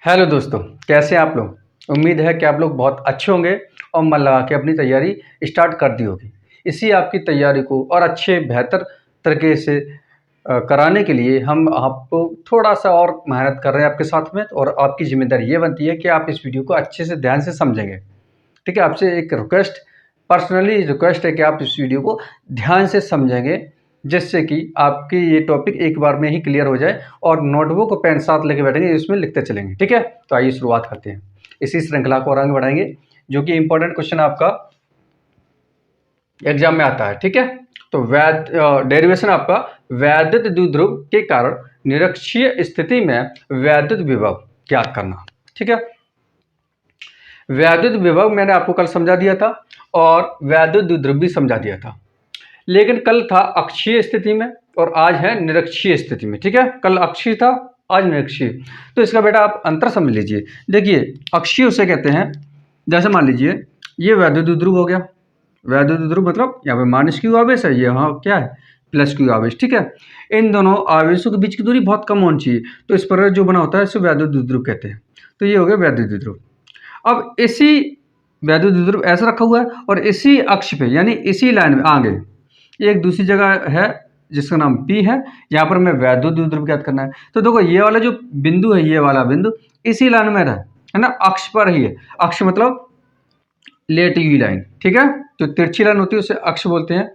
Hello दोस्तों, कैसे हैं आप लोग। उम्मीद है कि आप लोग बहुत अच्छे होंगे और मन लगा के अपनी तैयारी स्टार्ट कर दी होगी। इसी आपकी तैयारी को और अच्छे बेहतर तरीके से कराने के लिए हम आपको थोड़ा-सा और मेहनत कर रहे हैं आपके साथ में, और आपकी ज़िम्मेदारी ये बनती है कि आप इस वीडियो को अच्छे से ध्यान से समझेंगे। ठीक है? आपसे एक रिक्वेस्ट, पर्सनली रिक्वेस्ट है कि आप इस वीडियो को ध्यान से समझेंगे, जिससे कि आपकी ये टॉपिक एक बार में ही क्लियर हो जाए और नोटबुक और पेन साथ लेके बैठेंगे, इसमें लिखते चलेंगे। ठीक है? तो आइए शुरुआत करते हैं। इसी श्रृंखला को और आगे बढ़ाएँगे, जो कि इम्पोर्टेंट क्वेश्चन आपका एग्जाम में आता है। ठीक है? तो डेरिवेशन आपका वैद्युत द्विध्रुव के कारण निरक्षीय स्थिति में वैद्युत विभव ज्ञात करना। ठीक है? वैद्युत विभव मैंने आपको कल समझा दिया था और वैद्युत द्विध्रुव भी समझा दिया था, लेकिन कल था अक्षीय स्थिति में और आज है निरक्षीय स्थिति में। ठीक है? कल अक्षीय था, आज निरक्षीय। तो इसका बेटा आप अंतर समझ लीजिए। देखिए, अक्षीय उसे कहते हैं, जैसे मान लीजिए ये वैद्युत द्विध्रुव हो गया। वैद्युत द्विध्रुव मतलब यहाँ पे माइनस क्यू आवेश है, ये यहाँ क्या है प्लस क्यू आवेश। ठीक है? इन दोनों आवेशों के बीच की दूरी बहुत कम होनी चाहिए, तो इस पर जो बना होता है इसे वैद्युत द्विध्रुव कहते हैं। तो ये हो गया वैद्युत द्विध्रुव। अब इसी वैद्युत द्विध्रुव ऐसा रखा हुआ है और इसी अक्ष पे यानी इसी लाइन में आगे एक दूसरी जगह है जिसका नाम P है। यहाँ पर मैं वैद्युत द्विध्रुव ज्ञात करना है। तो देखो, ये वाला जो बिंदु है, ये वाला बिंदु इसी लाइन में है ना, अक्ष पर ही है। अक्ष मतलब लेट हुई लाइन। ठीक है? जो तिरछी लाइन होती है उसे अक्ष बोलते हैं।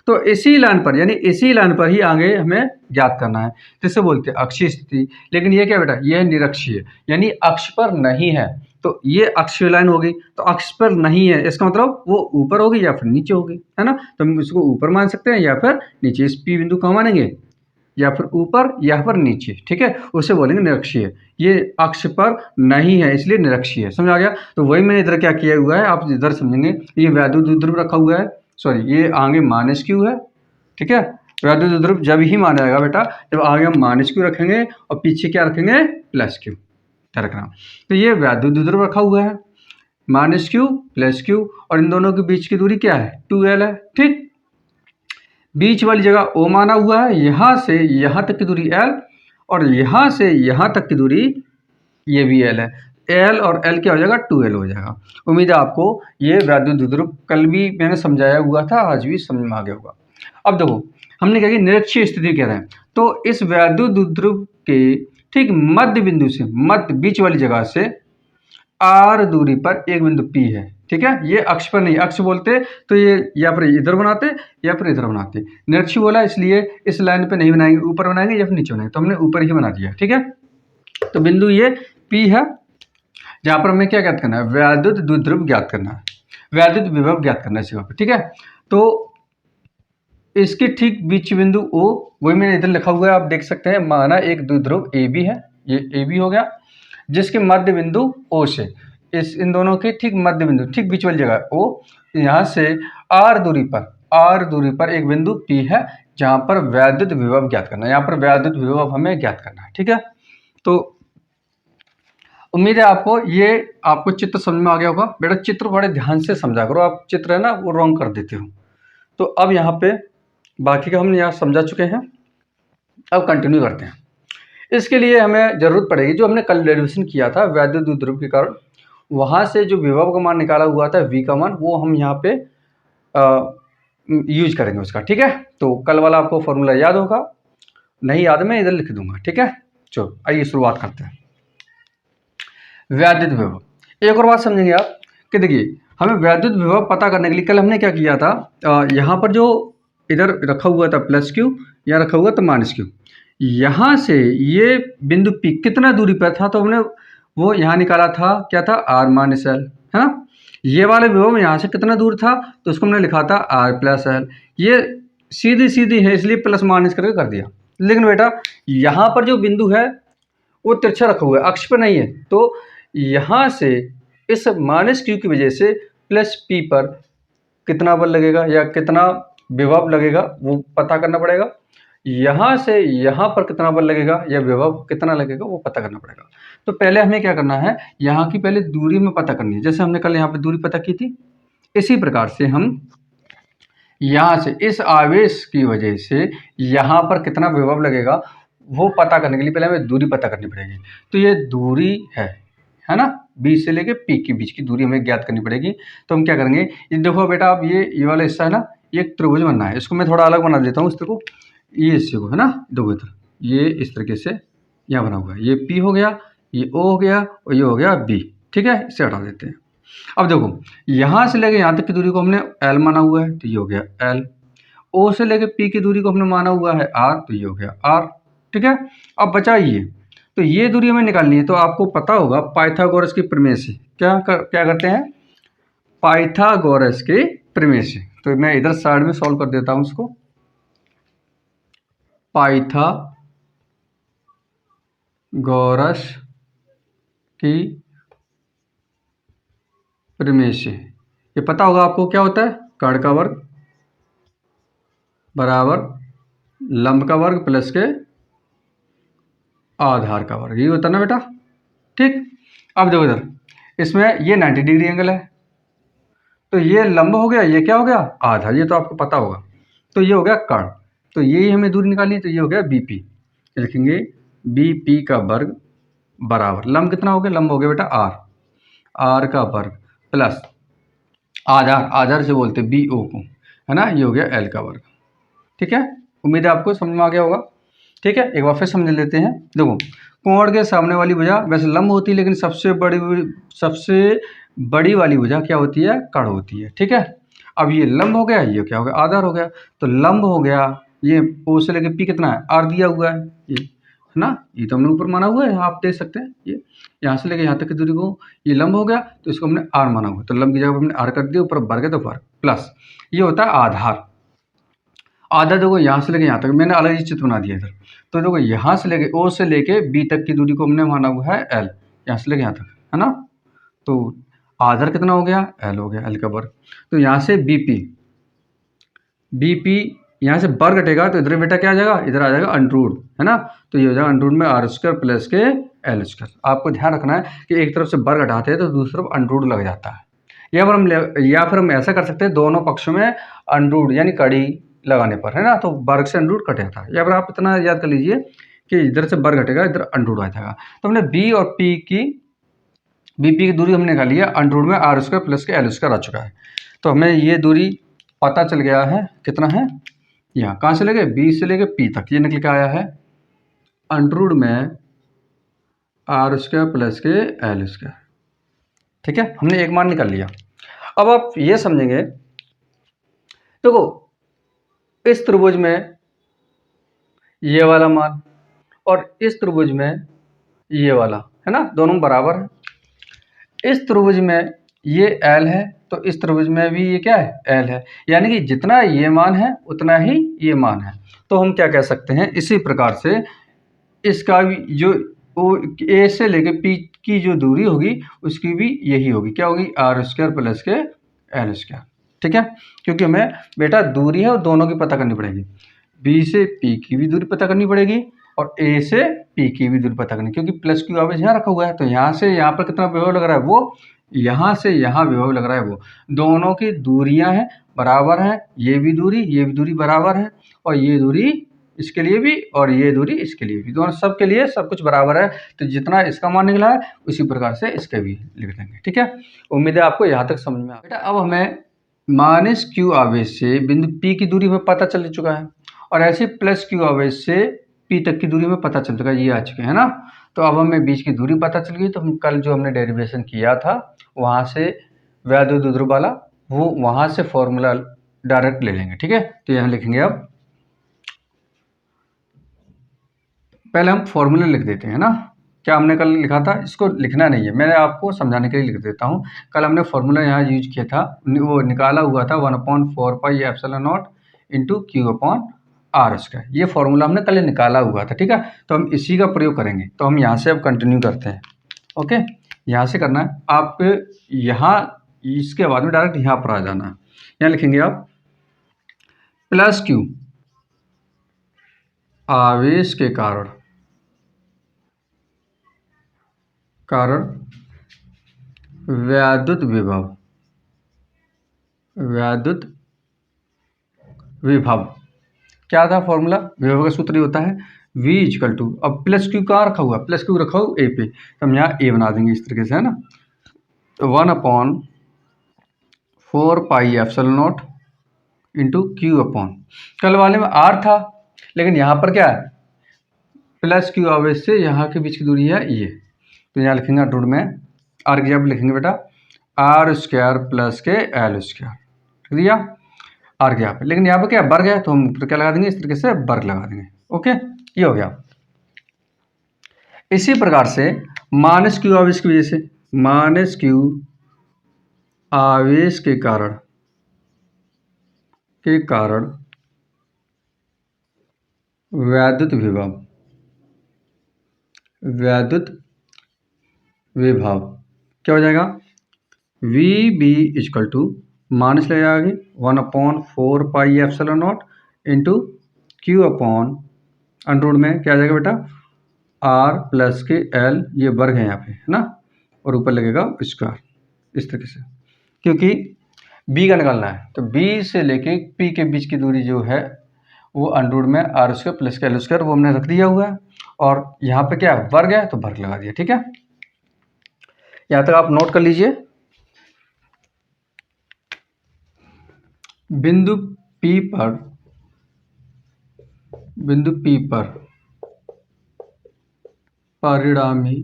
तो इसी लाइन पर यानी इसी लाइन पर ही आगे हमें ज्ञात करना है, जिसे बोलते हैं अक्षीय स्थिति। लेकिन ये क्या बेटा, ये है निरक्षीय, यानी अक्ष पर नहीं है। तो ये अक्षीय लाइन होगी, तो अक्ष पर नहीं है, इसका मतलब वो ऊपर होगी या फिर नीचे होगी, है ना। तो हम इसको ऊपर मान सकते हैं या फिर नीचे। इस पी बिंदु कहाँ मानेंगे, या फिर ऊपर या फिर नीचे। ठीक है? उसे बोलेंगे निरक्षीय। ये अक्ष पर नहीं है इसलिए निरक्षीय है। समझ आ गया? तो वही मैंने इधर क्या किया हुआ है, आप इधर समझेंगे। ये वैद्युत द्विध्रुव रखा हुआ है, सॉरी ये आगे माइनस क्यू है। ठीक है? वैद्युत द्विध्रुव जब ही माना जाएगा बेटा जब आगे हम माइनस क्यू रखेंगे और पीछे क्या रखेंगे, प्लस क्यू। क्या रखना, तो ये वैद्युत द्विध्रुव रखा हुआ है, माइनस क्यू प्लस क्यू, और इन दोनों के बीच की दूरी क्या है, 2l है। ठीक? बीच वाली जगह O माना हुआ है, यहाँ से यहाँ तक की दूरी L और यहाँ से यहाँ तक की दूरी ये भी L है। L और L क्या हो जाएगा, 2l हो जाएगा। उम्मीद है आपको ये वैद्युत द्विध्रुव कल भी मैंने समझाया हुआ था, आज भी समझ में आ गया होगा। अब देखो, हमने क्या कि निरक्षीय स्थिति कह रहे हैं, तो इस वैद्युत द्विध्रुव के ठीक मध्य बिंदु से, मध्य बीच वाली जगह से r दूरी पर एक बिंदु P है। ठीक है? ये अक्ष पर नहीं, अक्ष बोलते तो ये या फिर इधर बनाते या फिर इधर बनाते। निरक्षीय बोला इसलिए इस लाइन पे नहीं बनाएंगे, ऊपर बनाएंगे या फिर नीचे बनाएंगे, तो हमने ऊपर ही बना दिया। ठीक है? तो बिंदु ये P है, जहाँ पर हमें क्या ज्ञात करना है, वैद्युत द्विध्रुव ज्ञात करना है, वैद्युत विभव ज्ञात करना है इस जगह पर। ठीक है? तो इसके ठीक बीच बिंदु O, वही मैंने इधर लिखा हुआ है, आप देख सकते हैं। माना एक द्विध्रुव AB है, ये AB हो गया, जिसके मध्य बिंदु O से इन दोनों के ठीक मध्य बिंदु, ठीक बीच वाली जगह O, यहाँ से R दूरी पर एक बिंदु P है, जहाँ पर वैद्युत विभव ज्ञात करना है। यहाँ पर वैद्युत विभव हमें ज्ञात करना है। ठीक है? तो उम्मीद है आपको चित्र समझ में आ गया होगा। बेटा चित्र बड़े ध्यान से समझा करो, आप चित्र है ना वो रॉन्ग कर देते हो। तो अब यहाँ पे बाकी का हम यहाँ समझा चुके हैं, अब कंटिन्यू करते हैं। इसके लिए हमें ज़रूरत पड़ेगी, जो हमने कल डेरिवेशन किया था वैद्युत द्विध्रुव के कारण, वहाँ से जो विभव का मान निकाला हुआ था V का मान, वो हम यहाँ पे यूज करेंगे उसका। ठीक है? तो कल वाला आपको फॉर्मूला याद होगा, नहीं याद मैं इधर लिख दूंगा। ठीक है? चलो आइए शुरुआत करते हैं। वैद्युत विभव, एक और बात समझेंगे आप कि देखिए, हमें वैद्युत विभव पता करने के लिए कल हमने क्या किया था, यहाँ पर जो इधर रखा हुआ था प्लस क्यू, यहाँ रखा हुआ था माइनस क्यू, यहाँ से ये बिंदु P कितना दूरी पर था, तो हमने वो यहाँ निकाला था, क्या था, R माइनस L, है ना। ये वाले विभव यहाँ से कितना दूर था, तो उसको हमने लिखा था R प्लस L। ये सीधी सीधी है इसलिए प्लस माइनस करके कर दिया। लेकिन बेटा यहाँ पर जो बिंदु है वो तिरछा रखा हुआ है, अक्ष पर नहीं है, तो यहाँ से इस माइनस क्यू की वजह से प्लस P पर कितना बल लगेगा या कितना विभव लगेगा वो पता करना पड़ेगा। यहाँ से यहाँ पर कितना बल लगेगा या विभव कितना लगेगा वो पता करना पड़ेगा। तो पहले हमें क्या करना है, यहाँ की पहले दूरी में पता करनी है। जैसे हमने कल यहाँ पे दूरी पता की थी, इसी प्रकार से हम यहाँ से इस आवेश की वजह से यहाँ पर कितना विभव लगेगा वो पता करने के लिए पहले हमें दूरी पता करनी पड़ेगी। तो ये दूरी है ना, बी से लेके पी के बीच की दूरी हमें ज्ञात करनी पड़ेगी। तो हम क्या करेंगे, ये देखो बेटा, अब ये वाला हिस्सा है ना, ये एक त्रिभुज बनना है। इसको मैं थोड़ा अलग बना देता हूँ इस को, ये हिस्से को, है ना, देखो इधर ये इस तरीके से यहाँ बना हुआ है, ये पी हो गया, ये ओ हो गया और ये हो गया बी। ठीक है, इसे हटा देते हैं। अब देखो यहाँ से लेके यहाँ तक की दूरी को हमने एल माना हुआ है, तो ये हो गया एल। ओ से लेके पी की दूरी को हमने माना हुआ है आर, तो ये हो गया आर। ठीक है, अब बचा ये, तो ये दूरी हमें निकालनी है। तो आपको पता होगा पाइथागोरस की प्रमेय से क्या करते हैं, पाइथागोरस के प्रमेय से। तो मैं इधर साइड में सॉल्व कर देता हूं इसको। पाइथागोरस की प्रमेय से ये पता होगा आपको क्या होता है, कर्ण का वर्ग बराबर लंब का वर्ग प्लस के आधार का वर्ग, ये होता है ना बेटा। ठीक, अब देखो इधर इसमें ये 90 डिग्री एंगल है, तो ये लंब हो गया, ये क्या हो गया, आधा, ये तो आपको पता होगा। तो ये हो गया कर्ण, तो यही हमें दूरी निकालनी है, तो ये हो गया बीपी। लिखेंगे बीपी का वर्ग बराबर लंब कितना हो गया, लंब हो गया बेटा आर, आर का वर्ग प्लस आधार, आधार से बोलते बी ओ को, है ना, ये हो गया एल का वर्ग। ठीक है, उम्मीद है आपको समझ में आ गया होगा। ठीक है, एक बार फिर समझ लेते हैं। देखो कोण के सामने वाली भुजा वैसे लंब होती है, लेकिन सबसे बड़ी वाली भुजा क्या होती है, कर्ण होती है। ठीक है, अब ये लंब हो गया, ये क्या हो गया, आधार हो गया। तो लंब हो गया, ये ओ से लेके पी कितना है, आर दिया हुआ है, ये है ना, ये तो हमने ऊपर माना हुआ है, आप देख सकते हैं। ये यहाँ से लेके यहाँ तक की दूरी को ये लंब हो गया, तो इसको हमने आर माना हुआ, तो लंब की जगह पर हमने आर कर दिया, ऊपर वर्ग है तो वर्ग प्लस ये होता है आधार। आधा देखो यहाँ से लेके यहाँ तक मैंने अलग ही चित्र बना दिया इधर। तो देखो यहाँ से लेके ओ से लेके बी तक की दूरी को हमने माना हुआ है एल, यहाँ से लेके यहाँ तक, है ना। तो आधार कितना हो गया, एल हो गया, एल का वर्ग। तो यहाँ से बीपी यहाँ से वर्ग घटेगा, तो इधर बेटा क्या आ जाएगा, इधर आ जाएगा अंडरूट, है ना। तो ये हो जाएगा अंडरूट में आर स्क्वायर प्लस के एल स्क्वायर। आपको ध्यान रखना है कि एक तरफ से वर्ग घटाते हैं तो दूसरी तरफ अंडरूट लग जाता है। या फिर हम ऐसा कर सकते हैं, दोनों पक्षों में अंडरूट यानी कड़ी लगाने पर, है ना, तो वर्ग से अंडरूट कट जाता है। या फिर आप इतना याद कर लीजिए कि इधर से वर्ग घटेगा, इधर अंडरूट आ जाएगा। तो हमने बी और बीपी की दूरी हमने निकाली है, अंडरूट में आर स्क्वायर प्लस के एल स्क्वायर आ चुका है। तो हमें ये दूरी पता चल गया है कितना है, यहाँ कहाँ से लेके बी से लेके पी तक, ये निकल के आया है अंडरूट में आर स्क्वायर प्लस के एल स्क्वायर। ठीक है, हमने एक मान निकाल लिया। अब आप ये समझेंगे, देखो इस त्रिभुज में ये वाला मान और इस त्रिभुज में ये वाला, है ना, दोनों बराबर है। इस त्रिभुज में ये एल है, तो इस त्रिभुज में भी ये क्या है, एल है, यानी कि जितना ये मान है उतना ही ये मान है। तो हम क्या कह सकते हैं, इसी प्रकार से इसका भी जो ए से लेके पी की जो दूरी होगी उसकी भी यही होगी, क्या होगी, आर स्क्वायर प्लस के एल स्क्वायर। ठीक है, क्योंकि हमें बेटा दूरी है और दोनों की पता करनी पड़ेगी, बी से पी की भी दूरी पता करनी पड़ेगी और ए से पी की भी दूरी पता करनी, क्योंकि प्लस क्यू आवेश यहाँ रखा हुआ है। तो यहाँ से यहाँ पर कितना विभव लग रहा है, वो यहाँ से यहाँ विभव लग रहा है, वो दोनों की दूरियां हैं बराबर हैं, ये भी दूरी बराबर है, और ये दूरी इसके लिए भी और ये दूरी इसके लिए भी, दोनों सब के लिए सब कुछ बराबर है। तो जितना इसका मान निकला है उसी प्रकार से इसके भी लिख देंगे। ठीक है, उम्मीद है आपको यहाँ तक समझ में आ बेटा। अब हमें माइनस क्यू आवेश से बिंदु पी की दूरी में पता चल चुका है, और ऐसे प्लस क्यू आवेश से पी तक की दूरी में पता चल चुका है, ये आ चुके हैं ना। तो अब हमें बीच की दूरी पता चल गई, तो हम कल जो हमने डेरिवेशन किया था वहाँ से वैद्युत ध्रुव वाला, वो वहाँ से फॉर्मूला डायरेक्ट ले लेंगे। ठीक है, तो यहाँ लिखेंगे, अब पहले हम फॉर्मूला लिख देते हैं ना। क्या हमने कल लिखा था, इसको लिखना नहीं है, मैंने आपको समझाने के लिए लिख देता हूँ। कल हमने फॉर्मूला यहाँ यूज किया था, वो निकाला हुआ था 1/4 pi epsilon naught into Q upon R square, ये फॉर्मूला हमने कल निकाला हुआ था। ठीक है, तो हम इसी का प्रयोग करेंगे। तो हम यहाँ से अब कंटिन्यू करते हैं। ओके, यहाँ से करना है आप, यहाँ इसके बाद में डायरेक्ट यहाँ पर आ जाना है। यहाँ लिखेंगे आप प्लस क्यू आवेश के कारण वैद्युत विभव क्या था फॉर्मूला, विभव का सूत्र ये होता है V इक्वल टू, अब प्लस क्यू कहाँ रखा हुआ, प्लस क्यू रखा हुआ ए पे, तो हम यहाँ ए बना देंगे इस तरीके से, है ना। तो 1/4πε0 इंटू क्यू अपॉन, कल वाले में आर था लेकिन यहाँ पर क्या है, प्लस क्यू आवेश से यहाँ के बीच की दूरी है ये, तो यहाँ लिखेंगे रूट में आर की जगह लिखेंगे बेटा आर स्क्वायर प्लस के एल स्क्वायर, ठीक दिया आर के यहाँ पे, लेकिन यहाँ पे क्या वर्ग है तो हम ऊपर क्या लगा देंगे, इस तरीके से वर्ग लगा देंगे। ओके, ये हो गया। इसी प्रकार से माइनस क्यू आवेश की वजह से, माइनस क्यू आवेश के कारण वैद्युत विभव क्या हो जाएगा, V B equal to minus लगेगा आगे 1/4πε0 इंटू क्यू अपॉन अंडर में क्या आ जाएगा बेटा आर प्लस के एल, ये वर्ग है यहाँ पे, है ना, और ऊपर लगेगा स्क्वायर इस तरीके से, क्योंकि बी का निकालना है तो बी से लेके पी के बीच की दूरी जो है वो अंडर में आर स्क्वायर प्लस के एल स्क्वायर वो हमने रख दिया हुआ है, और यहाँ पे क्या है वर्ग है तो वर्ग लगा दिया। ठीक है, यहाँ तक आप नोट कर लीजिए। बिंदु P पर परिणामी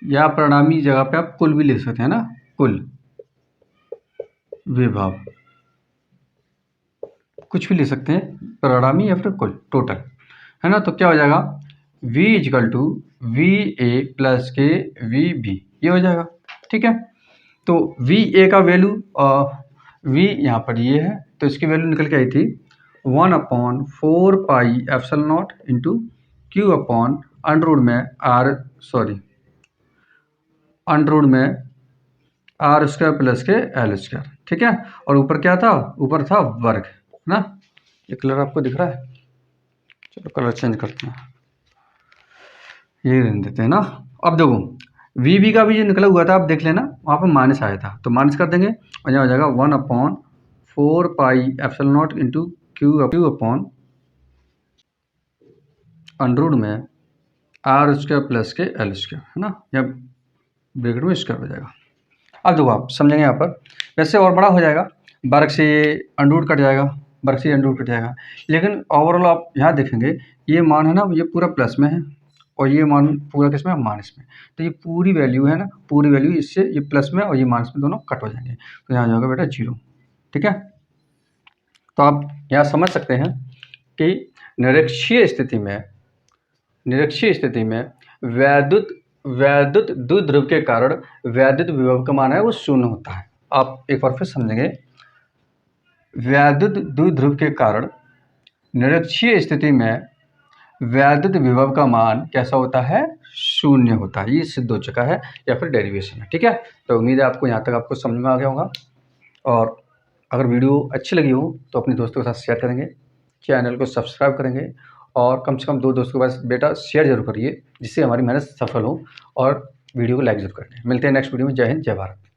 या परिणामी जगह पे आप कुल भी लिख सकते हैं ना, कुल विभव कुछ भी लिख सकते हैं, परिणामी या फिर कुल टोटल, है ना। तो क्या हो जाएगा V equal to V A plus के वी बी, ये हो जाएगा। ठीक है, तो वी ए का वैल्यू V यहाँ पर ये है तो इसकी वैल्यू निकल के आई थी 1/4πε0 इंटू क्यू अपॉन अंडर में आर स्क्वायर प्लस के एल स्क्वायर। ठीक है, और ऊपर क्या था, ऊपर था वर्ग, है ना। ये कलर आपको दिख रहा है, चलो कलर चेंज करते हैं, ये रहने देते हैं ना। अब देखो वी बी का भी जो निकला हुआ था आप देख लेना, वहाँ पर माइनस आया था तो माइनस कर देंगे और यहाँ हो जाएगा 1/4πε0 इंटू क्यू अपॉन अंडर में आर स्क्वायर प्लस के एल स्क्वायर, है ना, या ब्रैकेट में स्क्वायर हो जाएगा। अब देखो आप समझेंगे यहाँ पर, वैसे और बड़ा हो जाएगा, वर्ग से ये अंडर कट जाएगा, वर्ग से अंडर कट जाएगा, लेकिन ओवरऑल आप यहाँ देखेंगे ये मान है ना, ये पूरा प्लस में है और ये मान पूरा किस में, माइनस में, तो ये पूरी वैल्यू है ना, पूरी वैल्यू इससे ये प्लस में और ये माइनस में दोनों कट हो जाएंगे, तो यहाँ जाएगा बेटा 0। ठीक है, तो आप यहाँ समझ सकते हैं कि निरक्षीय स्थिति में वैद्युत द्विध्रुव के कारण वैद्युत विभव का मान है वो शून्य होता है। आप एक बार फिर समझेंगे, वैद्युत द्विध्रुव के कारण निरक्षीय स्थिति में वैद्युत विभव का मान कैसा होता है, शून्य होता है। ये सिद्ध हो चुका है या फिर डेरिवेशन है। ठीक है, तो उम्मीद है आपको यहाँ तक आपको समझ में आ गया होगा, और अगर वीडियो अच्छी लगी हो तो अपने दोस्तों के साथ शेयर करेंगे, चैनल को सब्सक्राइब करेंगे और कम से कम 2 दोस्तों के पास बेटा शेयर जरूर करिए, जिससे हमारी मेहनत सफल हो, और वीडियो को लाइक जरूर करें। मिलते हैं नेक्स्ट वीडियो में। जय हिंद, जय भारत।